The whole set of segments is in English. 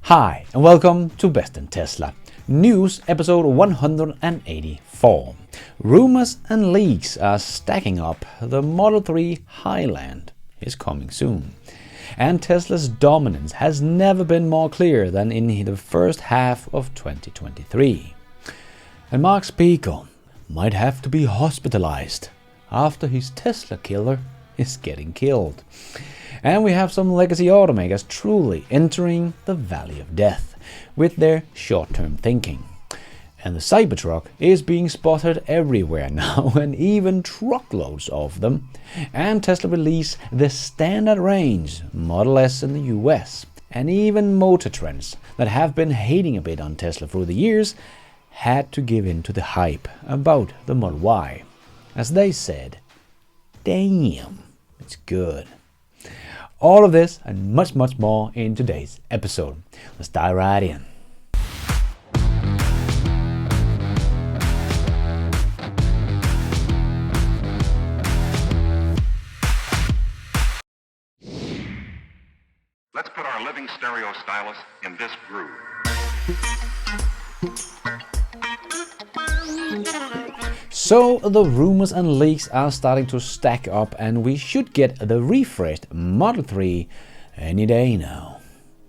Hi, and welcome to Best in Tesla. News episode 184. Rumors and leaks are stacking up. The Model 3 Highland is coming soon. And Tesla's dominance has never been more clear than in the first half of 2023. And Mark Spiegel might have to be hospitalized after his Tesla killer is getting killed. And we have some legacy automakers truly entering the valley of death with their short-term thinking. And the Cybertruck is being spotted everywhere now, and even truckloads of them. And Tesla released the standard range Model S in the US. And even motor trends that have been hating a bit on Tesla through the years had to give in to the hype about the Model Y. As they said, damn, it's good. All of this and much more in today's episode. Let's dive right in. Let's put our living stereo stylus in this groove. So the rumors and leaks are starting to stack up, and we should get the refreshed Model 3 any day now.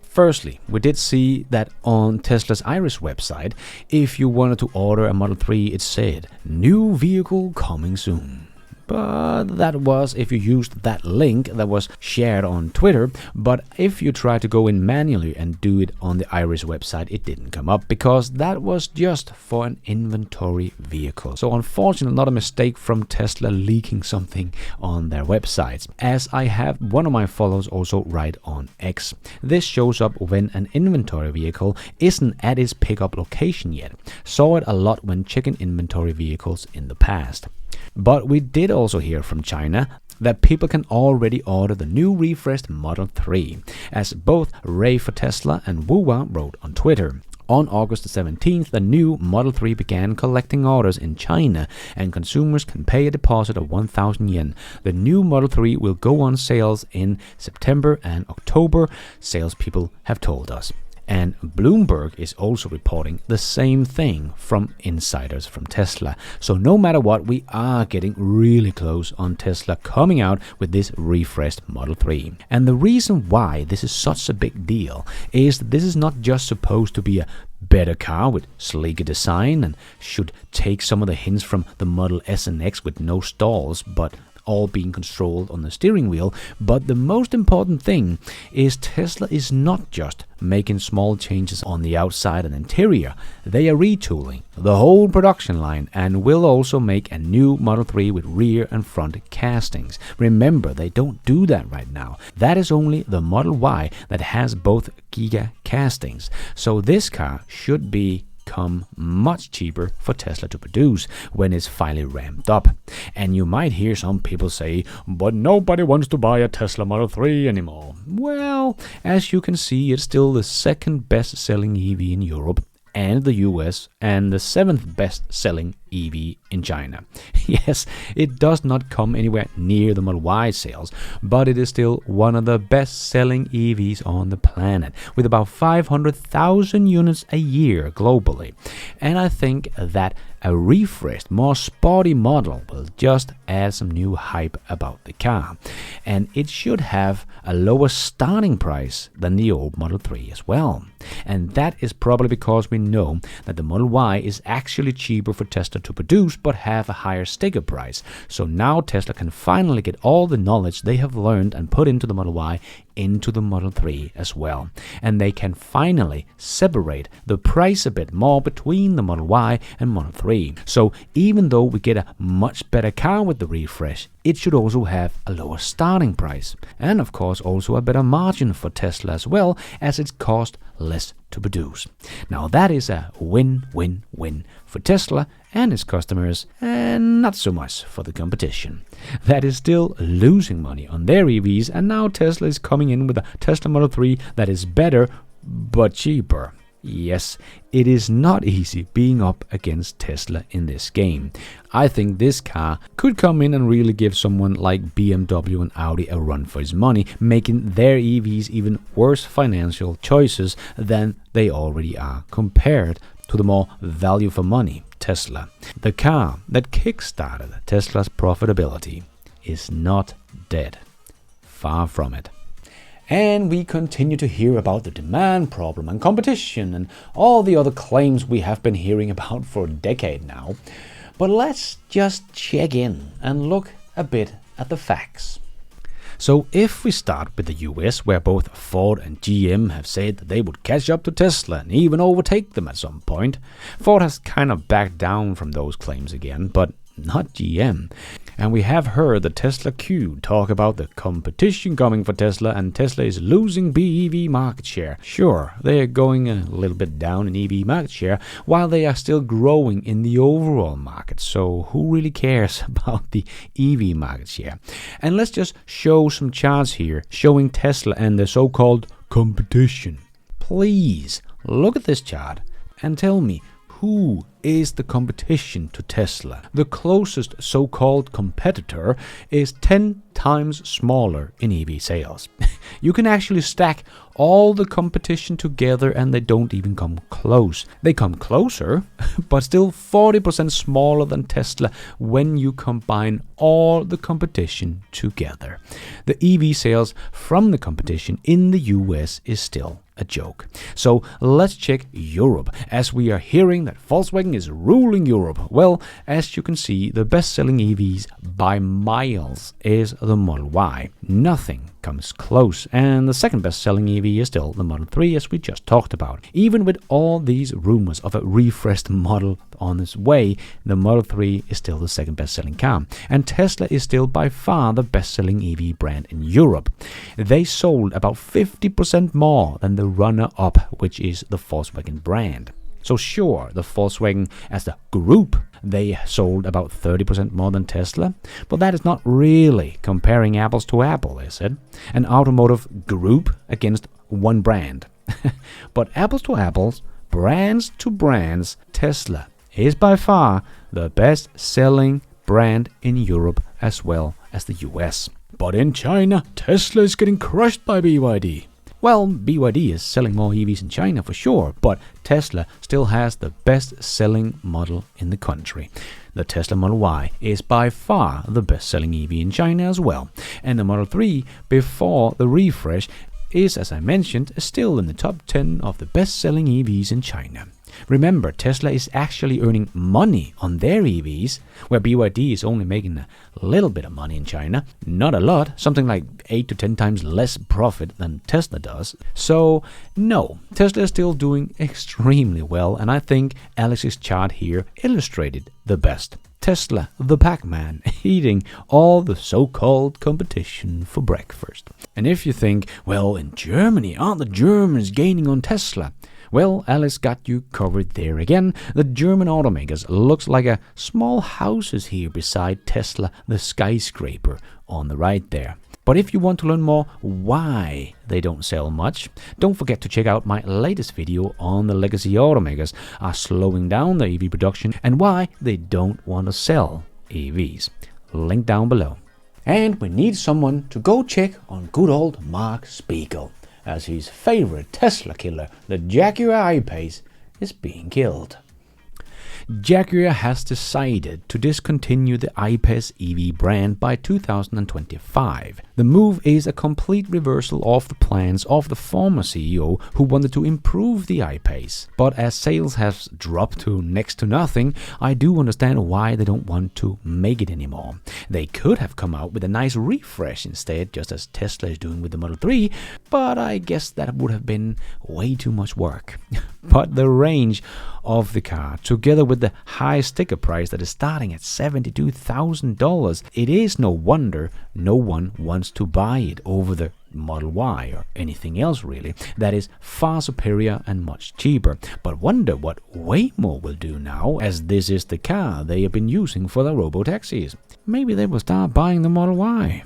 Firstly, we did see that on Tesla's Iris website, if you wanted to order a Model 3, it said, "New vehicle coming soon." But that was if you used that link that was shared on Twitter. But if you try to go in manually and do it on the Iris website, it didn't come up because that was just for an inventory vehicle. So unfortunately, not a mistake from Tesla leaking something on their websites, as I have one of my followers also write on X. This shows up when an inventory vehicle isn't at its pickup location yet. Saw it a lot when checking inventory vehicles in the past. But we did also hear from China that people can already order the new refreshed Model 3, as both Ray for Tesla and Wuwa wrote on Twitter. On August the 17th, the new Model 3 began collecting orders in China, and consumers can pay a deposit of 1,000 yen. The new Model 3 will go on sales in September and October, salespeople have told us. And Bloomberg is also reporting the same thing from insiders from Tesla. So no matter what, we are getting really close on Tesla coming out with this refreshed Model 3. And the reason why this is such a big deal is that this is not just supposed to be a better car with sleeker design and should take some of the hints from the Model S and X with no stalls, but all being controlled on the steering wheel. But the most important thing is Tesla is not just making small changes on the outside and interior. They are retooling the whole production line and will also make a new Model 3 with rear and front castings. Remember, they don't do that right now. That is only the Model Y that has both Giga castings. So this car should become much cheaper for Tesla to produce when it's finally ramped up. And you might hear some people say, but nobody wants to buy a Tesla Model 3 anymore. Well, as you can see, it's still the second best selling EV in Europe and the US, and the 7th best selling EV in China. Yes, it does not come anywhere near the Model Y sales, but it is still one of the best selling EVs on the planet, with about 500,000 units a year globally. And I think that a refreshed, more sporty model will just add some new hype about the car. And it should have a lower starting price than the old Model 3 as well. And that is probably because we know that the Model Y is actually cheaper for Tesla to produce, but have a higher sticker price. So now Tesla can finally get all the knowledge they have learned and put into the Model Y into the Model 3 as well. And they can finally separate the price a bit more between the Model Y and Model 3. So even though we get a much better car with the refresh, it should also have a lower starting price. And of course also a better margin for Tesla as well, as it costs less to produce. Now that is a win-win-win for Tesla and its customers, and not so much for the competition. That is still losing money on their EVs, and now Tesla is coming in with a Tesla Model 3 that is better but cheaper. Yes, it is not easy being up against Tesla in this game. I think this car could come in and really give someone like BMW and Audi a run for his money, making their EVs even worse financial choices than they already are compared to the more value for money Tesla. The car that kickstarted Tesla's profitability is not dead. Far from it. And we continue to hear about the demand problem and competition and all the other claims we have been hearing about for a decade now. But let's just check in and look a bit at the facts. So if we start with the US, where both Ford and GM have said that they would catch up to Tesla and even overtake them at some point, Ford has kind of backed down from those claims again, but not GM. And we have heard the Tesla Q talk about the competition coming for Tesla, and Tesla is losing BEV market share. Sure, they are going a little bit down in EV market share, while they are still growing in the overall market. So who really cares about the EV market share? And let's just show some charts here showing Tesla and the so-called competition. Please look at this chart and tell me, who is the competition to Tesla? The closest so-called competitor is 10 times smaller in EV sales. You can actually stack all the competition together and they don't even come close. They come closer, but still 40% smaller than Tesla when you combine all the competition together. The EV sales from the competition in the US is still a joke. So let's check Europe, as we are hearing that Volkswagen is ruling Europe. Well, as you can see, the best-selling EVs by miles is the Model Y. Nothing comes close, and the second best-selling EV is still the Model 3, as we just talked about. Even with all these rumors of a refreshed model on its way, the Model 3 is still the second best-selling car, and Tesla is still by far the best-selling EV brand in Europe. They sold about 50% more than the runner-up, which is the Volkswagen brand. So sure, the Volkswagen as the group, they sold about 30% more than Tesla, but that is not really comparing apples to apples, is it? An automotive group against one brand. But apples to apples, brands to brands, Tesla is by far the best-selling brand in Europe as well as the US. But in China, Tesla is getting crushed by BYD. Well, BYD is selling more EVs in China for sure, but Tesla still has the best-selling model in the country. The Tesla Model Y is by far the best-selling EV in China as well. And the Model 3, before the refresh, is, as I mentioned, still in the top 10 of the best-selling EVs in China. Remember, Tesla is actually earning money on their EVs, where BYD is only making a little bit of money in China. Not a lot, something like 8 to 10 times less profit than Tesla does. So, no, Tesla is still doing extremely well, and I think Alex's chart here illustrated the best. Tesla, the Pac-Man, eating all the so-called competition for breakfast. And if you think, well, in Germany, aren't the Germans gaining on Tesla? Well, Alice got you covered there again. The German automakers looks like a small houses here beside Tesla, the skyscraper on the right there. But if you want to learn more why they don't sell much, don't forget to check out my latest video on the legacy automakers are slowing down their EV production and why they don't want to sell EVs. Link down below. And we need someone to go check on good old Mark Spiegel, as his favorite Tesla killer, the Jaguar I-Pace, is being killed. Jaguar has decided to discontinue the I-Pace EV brand by 2025. The move is a complete reversal of the plans of the former CEO who wanted to improve the I-Pace. But as sales have dropped to next to nothing, I do understand why they don't want to make it anymore. They could have come out with a nice refresh instead, just as Tesla is doing with the Model 3, but I guess that would have been way too much work. But the range of the car, together with the high sticker price that is starting at $72,000, it is no wonder no one wants to buy it over the Model Y or anything else really that is far superior and much cheaper. But wonder what Waymo will do now, as this is the car they have been using for their robo-taxis. Maybe they will start buying the Model Y.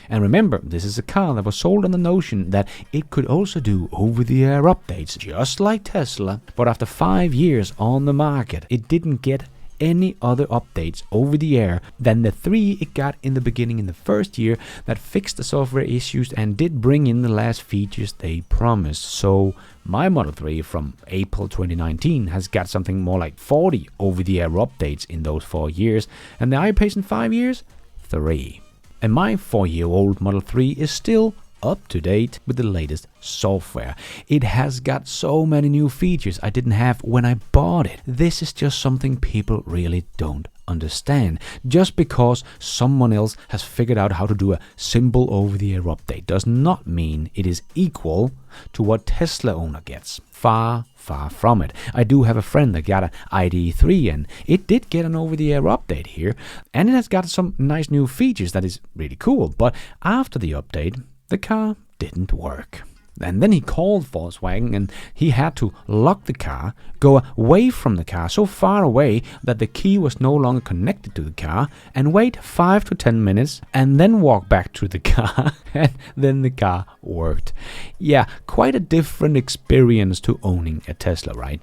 And remember, this is a car that was sold on the notion that it could also do over-the-air updates, just like Tesla. But after 5 years on the market, it didn't get any other updates over the air than the 3 it got in the beginning in the first year that fixed the software issues and did bring in the last features they promised. So my Model 3 from April 2019 has got something more like 40 over-the-air updates in those 4 years, and the iPace in 5 years? 3. And my 4-year-old Model 3 is still up to date with the latest software. It has got so many new features I didn't have when I bought it. This is just something people really don't understand. Just because someone else has figured out how to do a simple over-the-air update does not mean it is equal to what Tesla owner gets. Far from it. I do have a friend that got an ID.3 and it did get an over-the-air update here, and it has got some nice new features that is really cool, but after the update the car didn't work. And then he called Volkswagen and he had to lock the car, go away from the car so far away that the key was no longer connected to the car, and wait 5 to 10 minutes and then walk back to the car and then the car worked. Yeah, quite a different experience to owning a Tesla, right?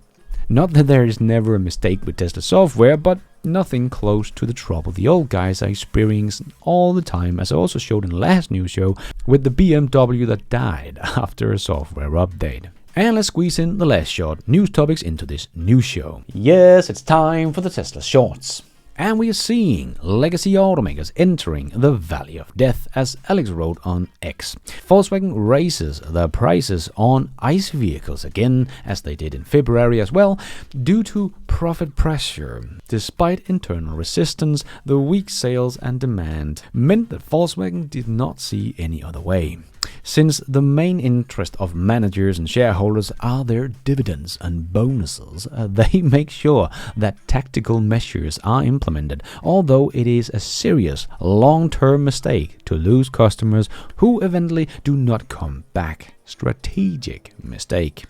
Not that there is never a mistake with Tesla software, but nothing close to the trouble the old guys are experiencing all the time, as I also showed in the last news show with the BMW that died after a software update. And let's squeeze in the last short news topics into this news show. Yes, it's time for the Tesla Shorts. And we are seeing legacy automakers entering the valley of death, as Alex wrote on X. Volkswagen raises their prices on ICE vehicles again, as they did in February as well, due to profit pressure. Despite internal resistance, the weak sales and demand meant that Volkswagen did not see any other way. Since the main interest of managers and shareholders are their dividends and bonuses, they make sure that tactical measures are implemented, although it is a serious long-term mistake to lose customers who eventually do not come back. Strategic mistake.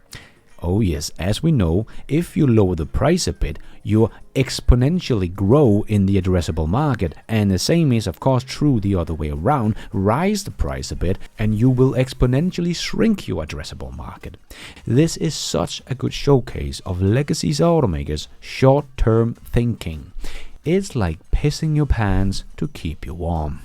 Oh yes, as we know, if you lower the price a bit, you exponentially grow in the addressable market, and the same is of course true the other way around. Rise the price a bit and you will exponentially shrink your addressable market. This is such a good showcase of legacy automakers' short-term thinking. It's like pissing your pants to keep you warm.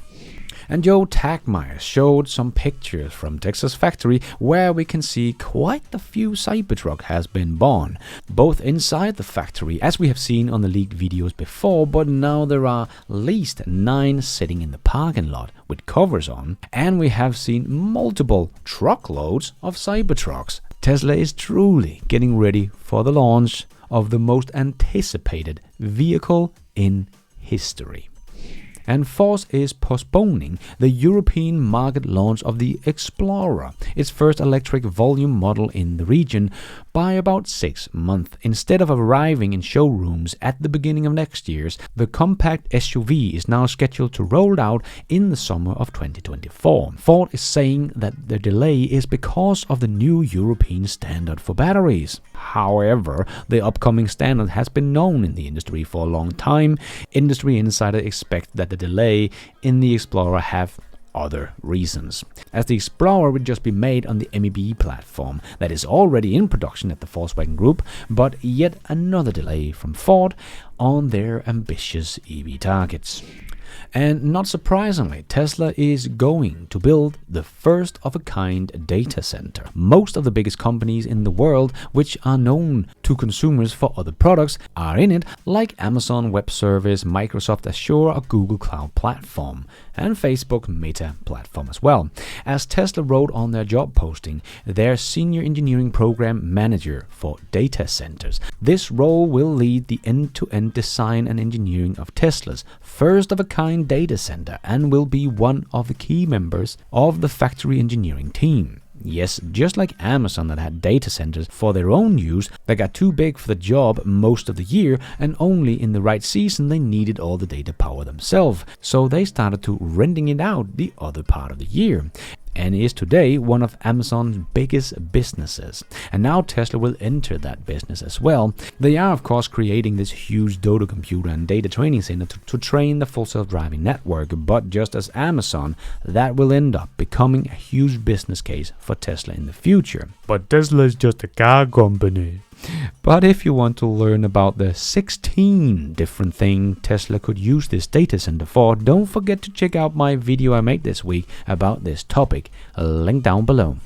And Joe Tagmeyer showed some pictures from Texas factory where we can see quite a few Cybertruck has been born, both inside the factory as we have seen on the leaked videos before, but now there are at least 9 sitting in the parking lot with covers on, and we have seen multiple truckloads of Cybertrucks. Tesla is truly getting ready for the launch of the most anticipated vehicle in history. And Ford is postponing the European market launch of the Explorer, its first electric volume model in the region, by about 6 months. Instead of arriving in showrooms at the beginning of next year, the compact SUV is now scheduled to roll out in the summer of 2024. Ford is saying that the delay is because of the new European standard for batteries. However, the upcoming standard has been known in the industry for a long time. Industry insiders expect that the delay in the Explorer have other reasons, as the Explorer would just be made on the MEB platform that is already in production at the Volkswagen Group, but yet another delay from Ford on their ambitious EV targets. And not surprisingly, Tesla is going to build the first-of-a-kind data center. Most of the biggest companies in the world, which are known to consumers for other products, are in it, like Amazon Web Service, Microsoft Azure, or Google Cloud Platform, and Facebook Meta Platform as well. As Tesla wrote on their job posting, their Senior Engineering Program Manager for Data Centers. This role will lead the end-to-end design and engineering of Tesla's first-of-a-kind data center and will be one of the key members of the factory engineering team. Yes, just like Amazon that had data centers for their own use that got too big for the job most of the year, and only in the right season they needed all the data power themselves, so they started to renting it out the other part of the year, and is today one of Amazon's biggest businesses. And now Tesla will enter that business as well. They are of course creating this huge Dodo computer and data training center to train the full self-driving network, but just as Amazon, that will end up becoming a huge business case for Tesla in the future. But Tesla is just a car company. But if you want to learn about the 16 different things Tesla could use this data center for, don't forget to check out my video I made this week about this topic, link down below.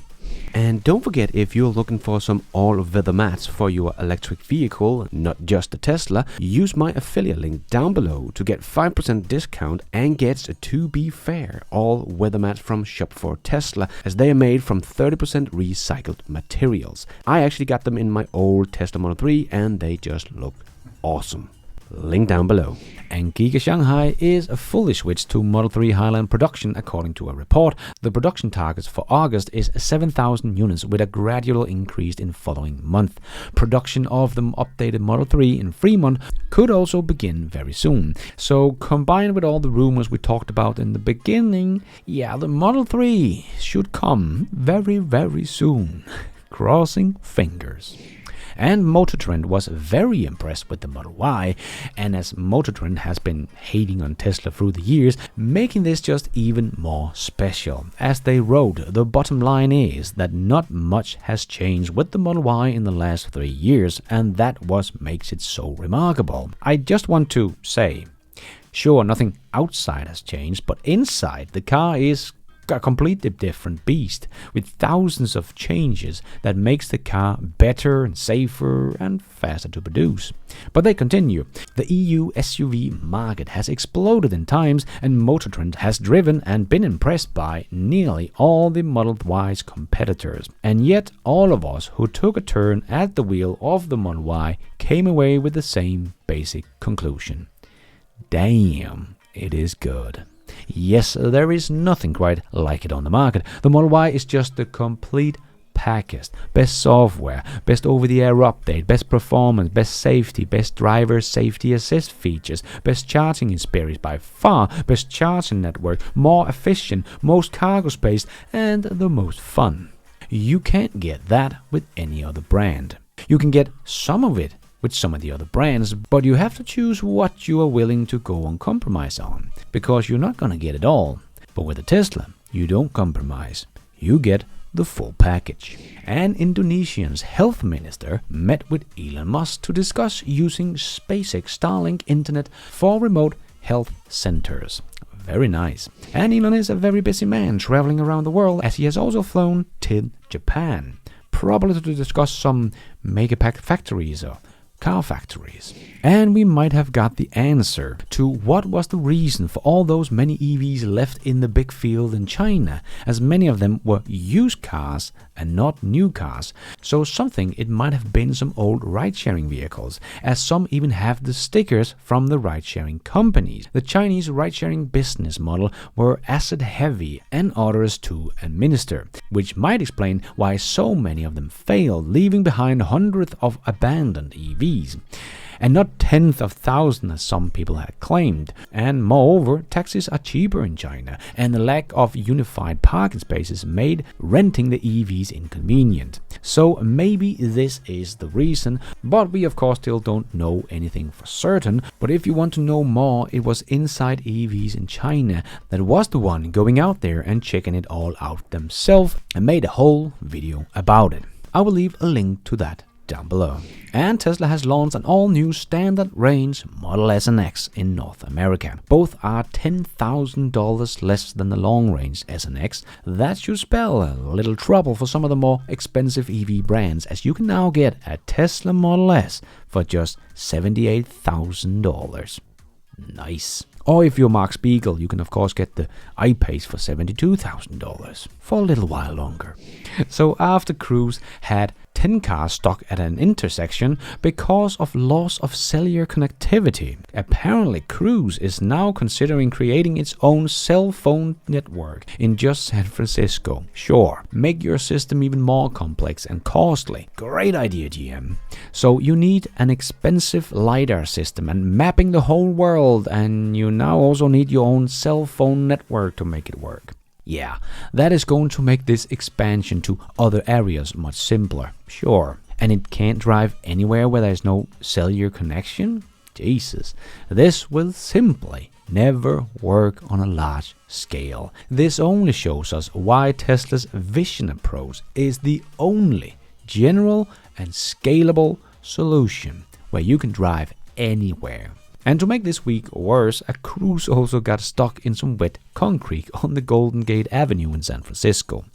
And don't forget, if you're looking for some all-weather mats for your electric vehicle, not just a Tesla, use my affiliate link down below to get 5% discount and get, to be fair, all-weather mats from Shop for Tesla, as they are made from 30% recycled materials. I actually got them in my old Tesla Model 3 and they just look awesome. Link down below. And Giga Shanghai is fully switched to Model 3 Highland production according to a report. The production targets for August is 7,000 units with a gradual increase in following month. Production of the updated Model 3 in Fremont could also begin very soon. So combined with all the rumors we talked about in the beginning, yeah, the Model 3 should come very, very soon. Crossing fingers. And Motor Trend was very impressed with the Model Y, and as Motor Trend has been hating on Tesla through the years, making this just even more special. As they wrote, the bottom line is that not much has changed with the Model Y in the last 3 years, and that what makes it so remarkable. I just want to say, sure, nothing outside has changed, but inside the car is a completely different beast with thousands of changes that makes the car better and safer and faster to produce. But they continue. The EU SUV market has exploded in times, and Motor Trend has driven and been impressed by nearly all the Model Y's competitors. And yet all of us who took a turn at the wheel of the Model Y came away with the same basic conclusion. Damn, it is good. Yes, there is nothing quite like it on the market. The Model Y is just the complete package. Best software, best over-the-air update, best performance, best safety, best driver safety assist features, best charging experience by far, best charging network, more efficient, most cargo space, and the most fun. You can't get that with any other brand. You can get some of it with some of the other brands, but you have to choose what you are willing to go and compromise on, because you're not gonna get it all. But with a Tesla, you don't compromise. You get the full package. An Indonesian's health minister met with Elon Musk to discuss using SpaceX Starlink internet for remote health centers. Very nice. And Elon is a very busy man traveling around the world, as he has also flown to Japan, probably to discuss some megapack factories or car factories. And we might have got the answer to what was the reason for all those many EVs left in the big field in China, as many of them were used cars and not new cars. So something it might have been some old ride-sharing vehicles, as some even have the stickers from the ride-sharing companies. The Chinese ride-sharing business model were asset-heavy and onerous to administer, which might explain why so many of them failed, leaving behind hundreds of abandoned EVs. And not tens of thousands as some people had claimed. And moreover, taxis are cheaper in China, and the lack of unified parking spaces made renting the EVs inconvenient. So maybe this is the reason, but we of course still don't know anything for certain. But if you want to know more, it was Inside EVs in China that was the one going out there and checking it all out themselves and made a whole video about it. I will leave a link to that down below. And Tesla has launched an all-new standard range Model S and X in North America. Both are $10,000 less than the long-range S and X. That should spell a little trouble for some of the more expensive EV brands, as you can now get a Tesla Model S for just $78,000. Nice. Or if you're Mark Spiegel, you can of course get the I-Pace for $72,000 for a little while longer. So after Cruise had 10 cars stuck at an intersection because of loss of cellular connectivity, apparently Cruise is now considering creating its own cell phone network in just San Francisco. Sure, make your system even more complex and costly. Great idea, GM. So you need an expensive LiDAR system and mapping the whole world, and you now also need your own cell phone network to make it work. Yeah, that is going to make this expansion to other areas much simpler, sure. And it can't drive anywhere where there's no cellular connection? Jesus, this will simply never work on a large scale. This only shows us why Tesla's vision approach is the only general and scalable solution where you can drive anywhere. And to make this week worse, a cruise also got stuck in some wet concrete on the Golden Gate Avenue in San Francisco.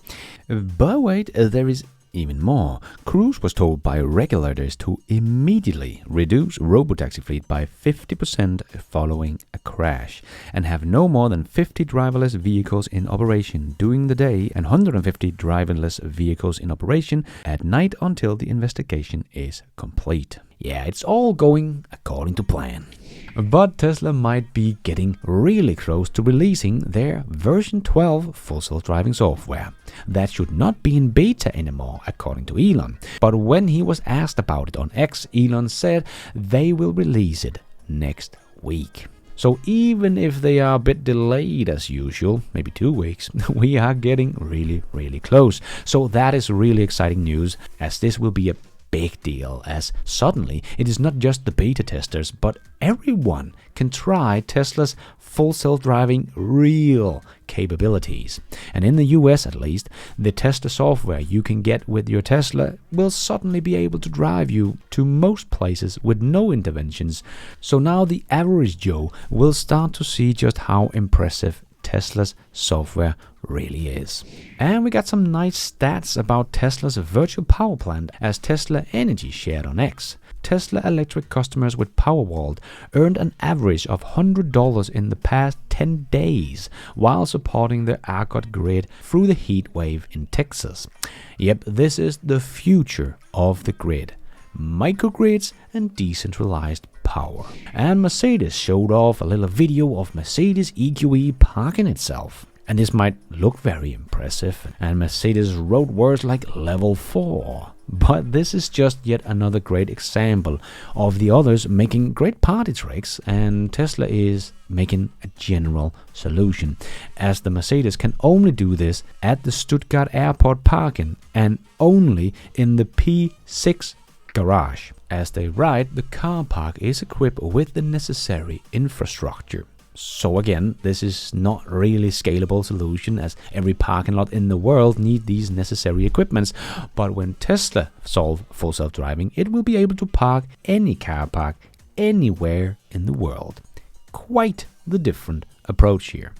But wait, there is even more. Cruise was told by regulators to immediately reduce robotaxi fleet by 50% following a crash and have no more than 50 driverless vehicles in operation during the day and 150 driverless vehicles in operation at night until the investigation is complete. Yeah, it's all going according to plan. But Tesla might be getting really close to releasing their version 12 full self-driving software. That should not be in beta anymore, according to Elon. But when he was asked about it on X, Elon said they will release it next week. So even if they are a bit delayed as usual, maybe 2 weeks, we are getting really close. So that is really exciting news, as this will be a big deal, as suddenly it is not just the beta testers, but everyone can try Tesla's full self-driving real capabilities. And in the US at least, the Tesla software you can get with your Tesla will suddenly be able to drive you to most places with no interventions. So now the average Joe will start to see just how impressive Tesla's software really is. And we got some nice stats about Tesla's virtual power plant, as Tesla Energy shared on X. Tesla electric customers with Powerwall earned an average of $100 in the past 10 days while supporting the ERCOT grid through the heat wave in Texas. Yep, this is the future of the grid. Microgrids and decentralized power. And Mercedes showed off a little video of Mercedes EQE parking itself. And this might look very impressive, and Mercedes wrote words like level 4. But this is just yet another great example of the others making great party tricks, and Tesla is making a general solution, as the Mercedes can only do this at the Stuttgart airport parking and only in the P6 garage. As they write, the car park is equipped with the necessary infrastructure. So again, this is not really scalable solution, as every parking lot in the world needs these necessary equipments. But when Tesla solve full self-driving, it will be able to park any car park anywhere in the world. Quite the different approach here.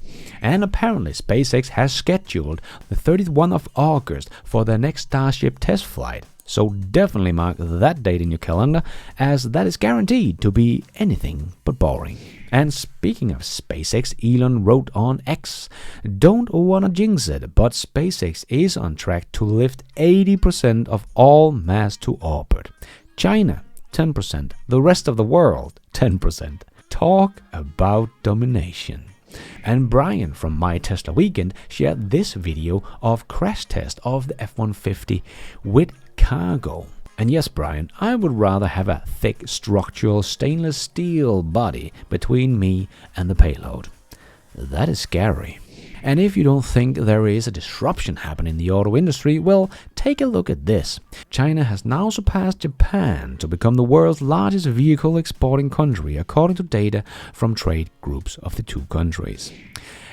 And apparently SpaceX has scheduled the 31st of August for their next Starship test flight. So definitely mark that date in your calendar, as that is guaranteed to be anything but boring. And speaking of SpaceX, Elon wrote on X, "Don't wanna jinx it, but SpaceX is on track to lift 80% of all mass to orbit. China, 10%. The rest of the world, 10%. Talk about domination." And Brian from My Tesla Weekend shared this video of crash test of the F-150 with cargo. And yes, Brian, I would rather have a thick structural stainless steel body between me and the payload. That is scary. And if you don't think there is a disruption happening in the auto industry, well, take a look at this. China has now surpassed Japan to become the world's largest vehicle exporting country, according to data from trade groups of the two countries.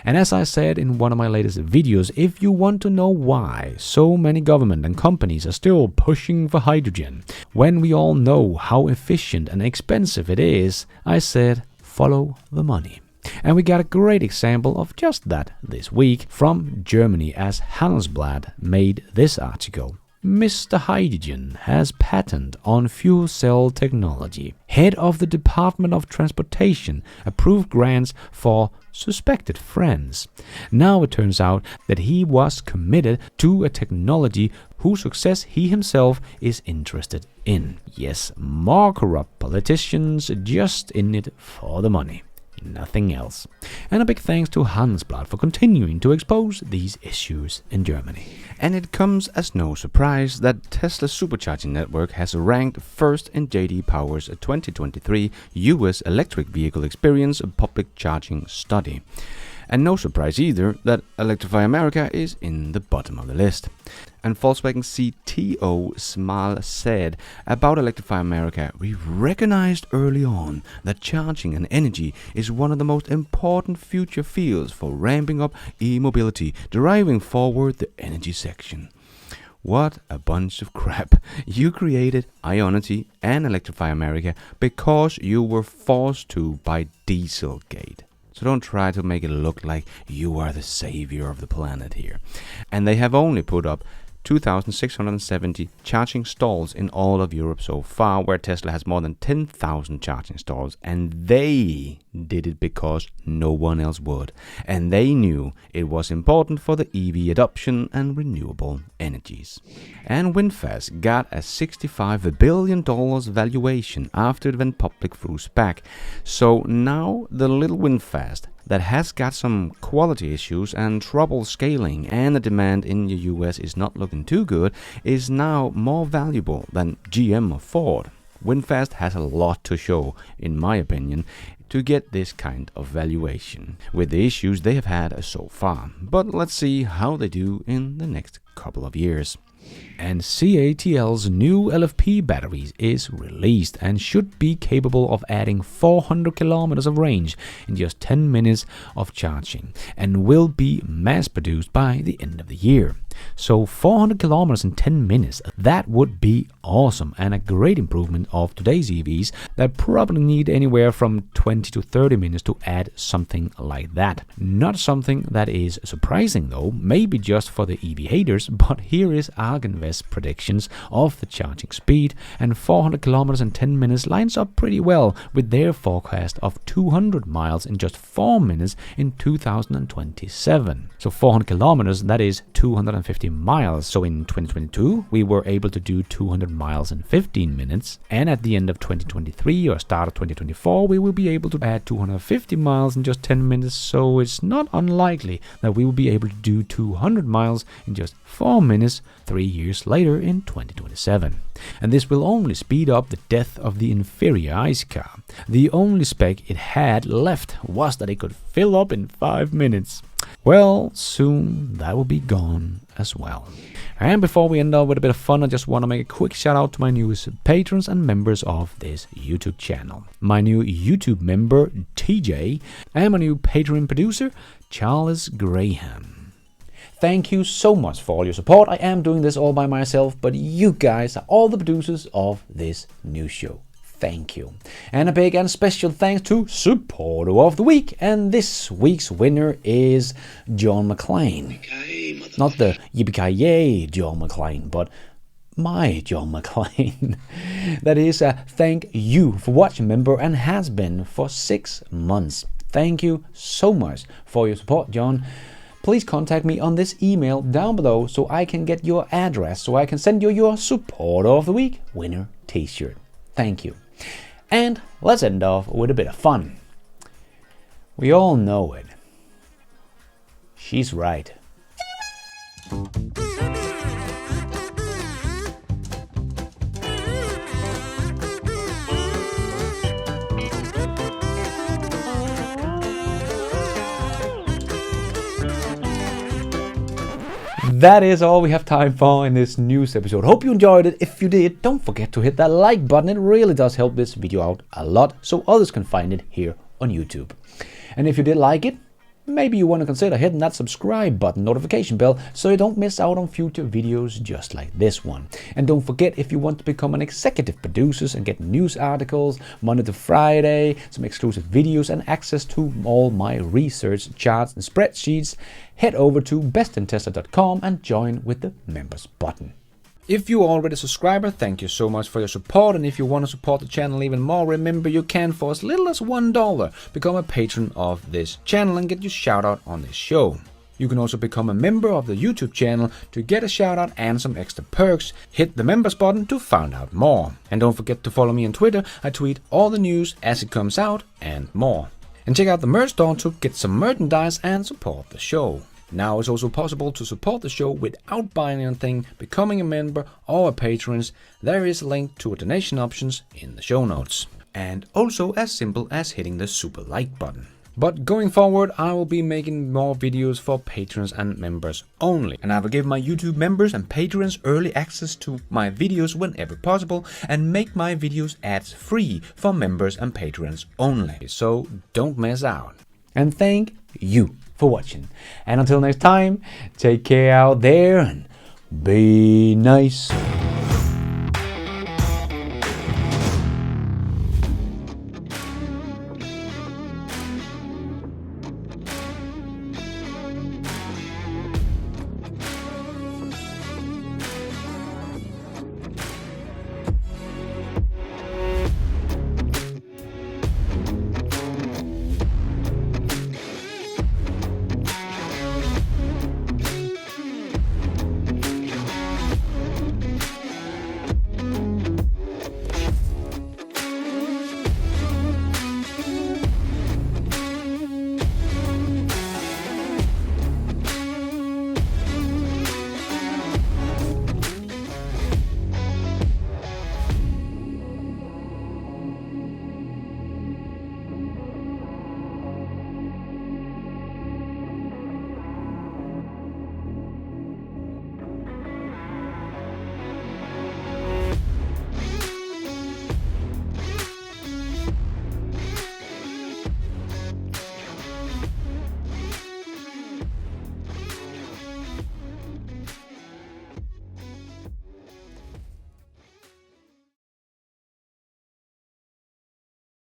And as I said in one of my latest videos, if you want to know why so many government and companies are still pushing for hydrogen, when we all know how efficient and expensive it is, I said, follow the money. And we got a great example of just that this week from Germany, as Handelsblatt made this article. Mr. Hydrogen has patent on fuel cell technology. Head of the Department of Transportation approved grants for suspected friends. Now it turns out that he was committed to a technology whose success he himself is interested in. Yes, more corrupt politicians just in it for the money. Nothing else. And a big thanks to Handelsblatt for continuing to expose these issues in Germany. And it comes as no surprise that Tesla's supercharging network has ranked first in J.D. Power's 2023 U.S. Electric Vehicle Experience Public Charging Study. And no surprise either that Electrify America is in the bottom of the list. And Volkswagen CTO Smal said about Electrify America, "We recognized early on that charging and energy is one of the most important future fields for ramping up e-mobility, driving forward the energy section. What a bunch of crap. You created Ionity and Electrify America because you were forced to by Dieselgate. So don't try to make it look like you are the savior of the planet here. And they have only put up 2,670 charging stalls in all of Europe so far, where Tesla has more than 10,000 charging stalls, and they did it because no one else would. And they knew it was important for the EV adoption and renewable energies. And VinFast got a $65 billion valuation after it went public through SPAC. So now the little VinFast that has got some quality issues and trouble scaling, and the demand in the US is not looking too good, is now more valuable than GM or Ford. VinFast has a lot to show, in my opinion, to get this kind of valuation, with the issues they have had so far. But let's see how they do in the next couple of years. And CATL's new LFP batteries is released and should be capable of adding 400 kilometers of range in just 10 minutes of charging, and will be mass produced by the end of the year. So 400 kilometers in 10 minutes, that would be awesome and a great improvement of today's EVs that probably need anywhere from 20 to 30 minutes to add something like that. Not something that is surprising though, maybe just for the EV haters, but here is Arginvest's predictions of the charging speed, and 400 kilometers in 10 minutes lines up pretty well with their forecast of 200 miles in just 4 minutes in 2027. So 400 kilometers, that is 250 miles. So in 2022, we were able to do 200 miles in 15 minutes. And at the end of 2023 or start of 2024, we will be able to add 250 miles in just 10 minutes. So it's not unlikely that we will be able to do 200 miles in just 4 minutes 3 years later in 2027. And this will only speed up the death of the inferior ICE car. The only spec it had left was that it could fill up in 5 minutes. Well, soon that will be gone as well. And before we end up with a bit of fun, I just want to make a quick shout out to my newest patrons and members of this YouTube channel. My new YouTube member, TJ, and my new Patreon producer, Charles Graham. Thank you so much for all your support. I am doing this all by myself, but you guys are all the producers of this new show. Thank you. And a big and special thanks to Supporter of the Week. And this week's winner is John McClane. Not the yippee-ki-yay John McClane, but my John McClane. That is a thank you for watching, member, and has been for 6 months. Thank you so much for your support, John. Please contact me on this email down below so I can get your address, so I can send you your Supporter of the Week winner t-shirt. Thank you. And let's end off with a bit of fun. We all know it. She's right. That is all we have time for in this news episode. Hope you enjoyed it. If you did, don't forget to hit that like button. It really does help this video out a lot, so others can find it here on YouTube. And if you did like it, maybe you want to consider hitting that subscribe button, notification bell, so you don't miss out on future videos just like this one. And don't forget, if you want to become an executive producer and get news articles Monday to Friday, some exclusive videos, and access to all my research charts and spreadsheets, head over to bestintesla.com and join with the members button. If you are already a subscriber, thank you so much for your support, and if you want to support the channel even more, remember you can, for as little as $1, become a patron of this channel and get your shout out on this show. You can also become a member of the YouTube channel to get a shout out and some extra perks. Hit the members button to find out more. And don't forget to follow me on Twitter. I tweet all the news as it comes out and more. And check out the merch store to get some merchandise and support the show. Now it's also possible to support the show without buying anything, becoming a member or a patron. There is a link to donation options in the show notes. And also as simple as hitting the super like button. But going forward, I will be making more videos for patrons and members only. And I will give my YouTube members and patrons early access to my videos whenever possible, and make my videos ads free for members and patrons only. So don't miss out. And thank you for watching. And until next time, take care out there and Be nice.